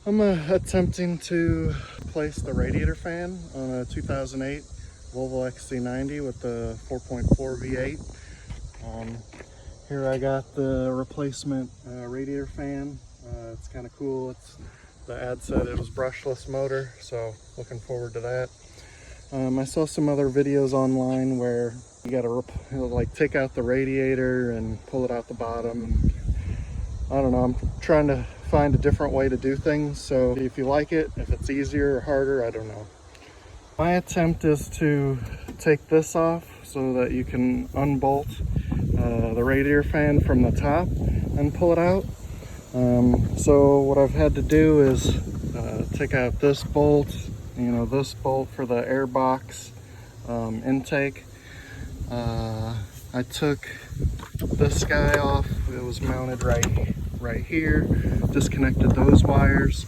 I'm attempting to place the radiator fan on a 2008 Volvo XC90 with the 4.4 V8. Here I got the replacement radiator fan. It's kind of cool. The ad said it was brushless motor, so looking forward to that. I saw some other videos online where you got to like take out the radiator and pull it out the bottom. I don't know, I'm trying to find a different way to do things, so if you like it, if it's easier or harder, I don't know. My attempt is to take this off so that you can unbolt the radiator fan from the top and pull it out. So what I've had to do is take out this bolt, this bolt for the air box intake. I took this guy off. It was mounted right here. Disconnected those wires.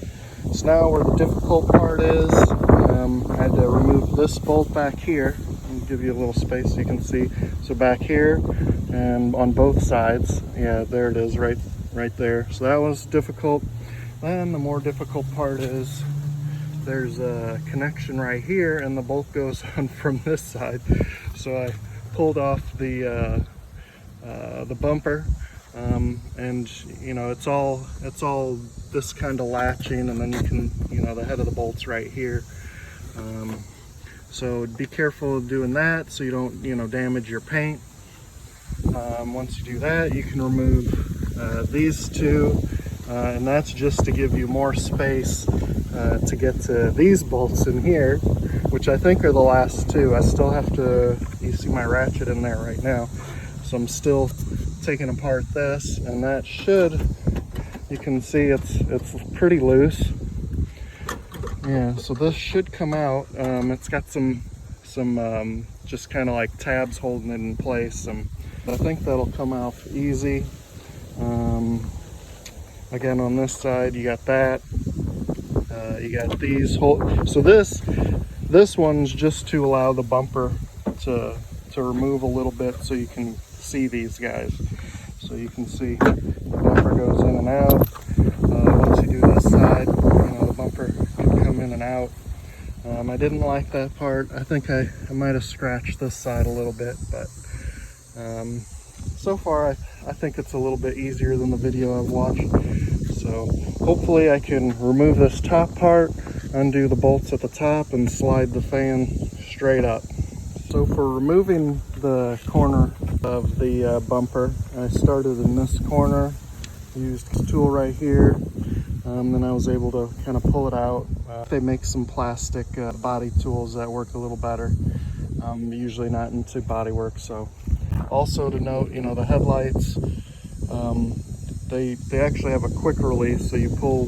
So now where the difficult part is, I had to remove this bolt back here. I'll give you a little space so you can see. So back here and on both sides. Yeah, there it is, right there. So that was difficult. Then the more difficult part is there's a connection right here and the bolt goes on from this side. So I pulled off the bumper, and it's all this kind of latching, and then you can, the head of the bolt's right here. So be careful doing that so you don't damage your paint. Once you do that, you can remove these two, and that's just to give you more space to get to these bolts in here, which I think are the last two. I still have to, you see my ratchet in there right now, so I'm still taking apart this, and that should, you can see it's pretty loose. Yeah, so this should come out. It's got some just kind of like tabs holding it in place. I think that'll come out easy. Again, on this side, you got that. You got these so this one's just to allow the bumper to remove a little bit so you can see these guys. So you can see the bumper goes in and out. Once you do this side, the bumper can come in and out. I didn't like that part. I think I might have scratched this side a little bit, but so far I think it's a little bit easier than the video I've watched. So hopefully I can remove this top part, undo the bolts at the top, and slide the fan straight up. So for removing the corner of the bumper, I started in this corner, used this tool right here, then I was able to kind of pull it out. They make some plastic body tools that work a little better. Usually not into body work. So also to note, the headlights, they actually have a quick release, so you pull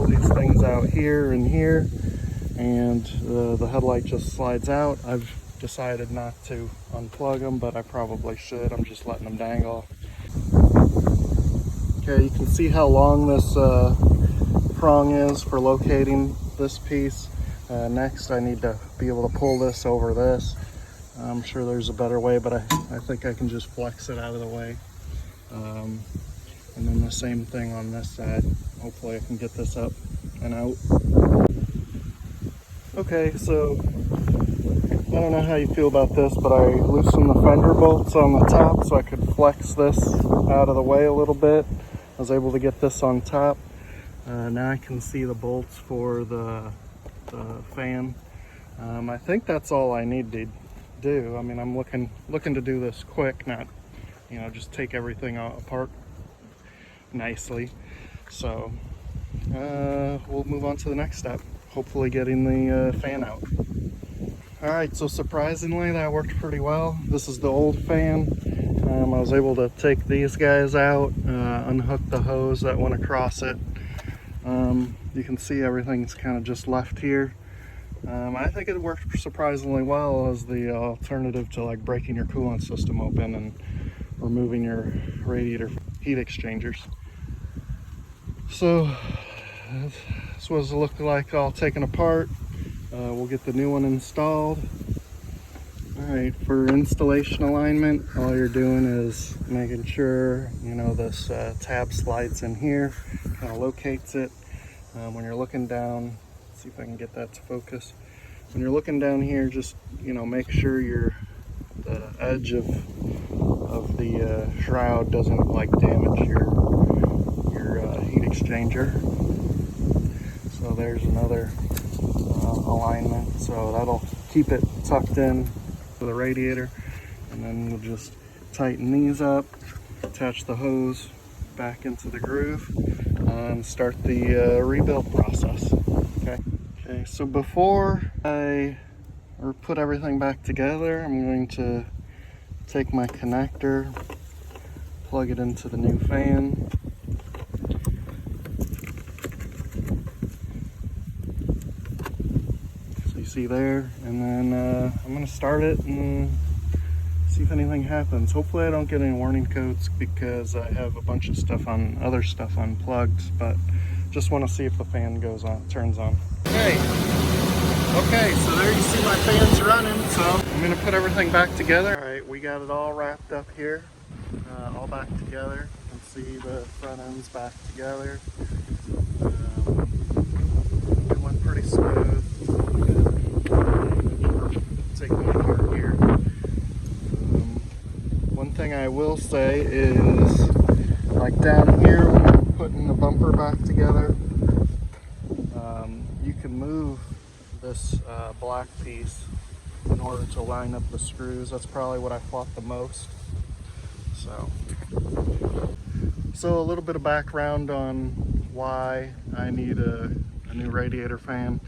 these things out here and here, and the headlight just slides out. I've decided not to unplug them, but I probably should. I'm just letting them dangle. Okay, you can see how long this prong is for locating this piece. Next, I need to be able to pull this over this. I'm sure there's a better way, but I think I can just flex it out of the way. And then the same thing on this side. Hopefully I can get this up and out. Okay, so I don't know how you feel about this, but I loosened the fender bolts on the top so I could flex this out of the way a little bit. I was able to get this on top. Now I can see the bolts for the fan. I think that's all I need to do. I mean, I'm looking to do this quick, not just take everything apart nicely. So we'll move on to the next step, hopefully getting the fan out. All right, so surprisingly that worked pretty well. This is the old fan. I was able to take these guys out, unhook the hose that went across it. You can see everything's kind of just left here. I think it worked surprisingly well as the alternative to like breaking your coolant system open and removing your radiator heat exchangers. So this was look like all taken apart. We'll get the new one installed. All right, for installation alignment, all you're doing is making sure this tab slides in here, kind of locates it. When you're looking down, let's see if I can get that to focus. When you're looking down here, just, you know, make sure the edge of the shroud doesn't like damage your heat exchanger. So there's another alignment, so that'll keep it tucked in to the radiator. And then we'll just tighten these up, attach the hose back into the groove, and start the rebuild process. Okay, so before I put everything back together, I'm going to take my connector, plug it into the new fan. So you see there, and then I'm going to start it and see if anything happens. Hopefully I don't get any warning codes because I have a bunch of stuff on, other stuff unplugged, but just want to see if the fan goes on, turns on. Okay, so there you see my fans running, so I'm going to put everything back together. All right, we got it all wrapped up here, all back together. You can see the front ends back together. It went pretty smooth. Take one apart here. One thing I will say is, like down here when I'm putting the bumper back together, you can move this black piece in order to line up the screws. That's probably what I fought the most. So a little bit of background on why I need a new radiator fan.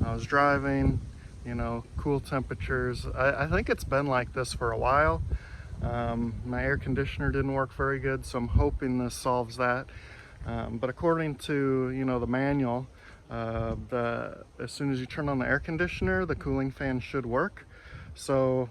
I was driving, you know, cool temperatures. I think it's been like this for a while. My air conditioner didn't work very good, so I'm hoping this solves that. But according to, you know, the manual, as soon as you turn on the air conditioner, the cooling fan should work. So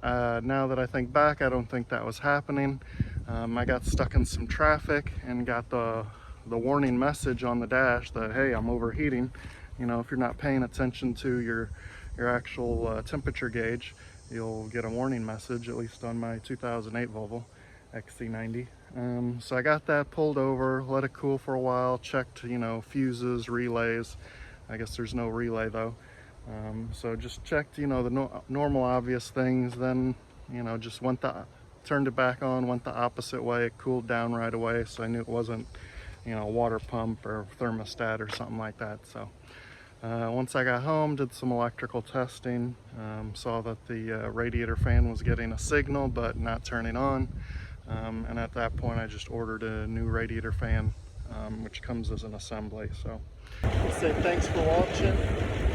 now that I think back, I don't think that was happening. I got stuck in some traffic and got the warning message on the dash that, hey, I'm overheating. You know, if you're not paying attention to your actual temperature gauge, you'll get a warning message, at least on my 2008 Volvo XC90. So I got that, pulled over, let it cool for a while, checked, you know, fuses, relays. I guess there's no relay though. So just checked, you know, the normal obvious things. Then, you know, just turned it back on, went the opposite way. It cooled down right away, so I knew it wasn't, you know, a water pump or thermostat or something like that. So once I got home, did some electrical testing, saw that the radiator fan was getting a signal but not turning on. And at that point I just ordered a new radiator fan, which comes as an assembly. So I'll say thanks for watching.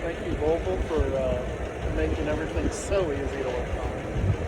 Thank you, Volvo, for making everything so easy to work on.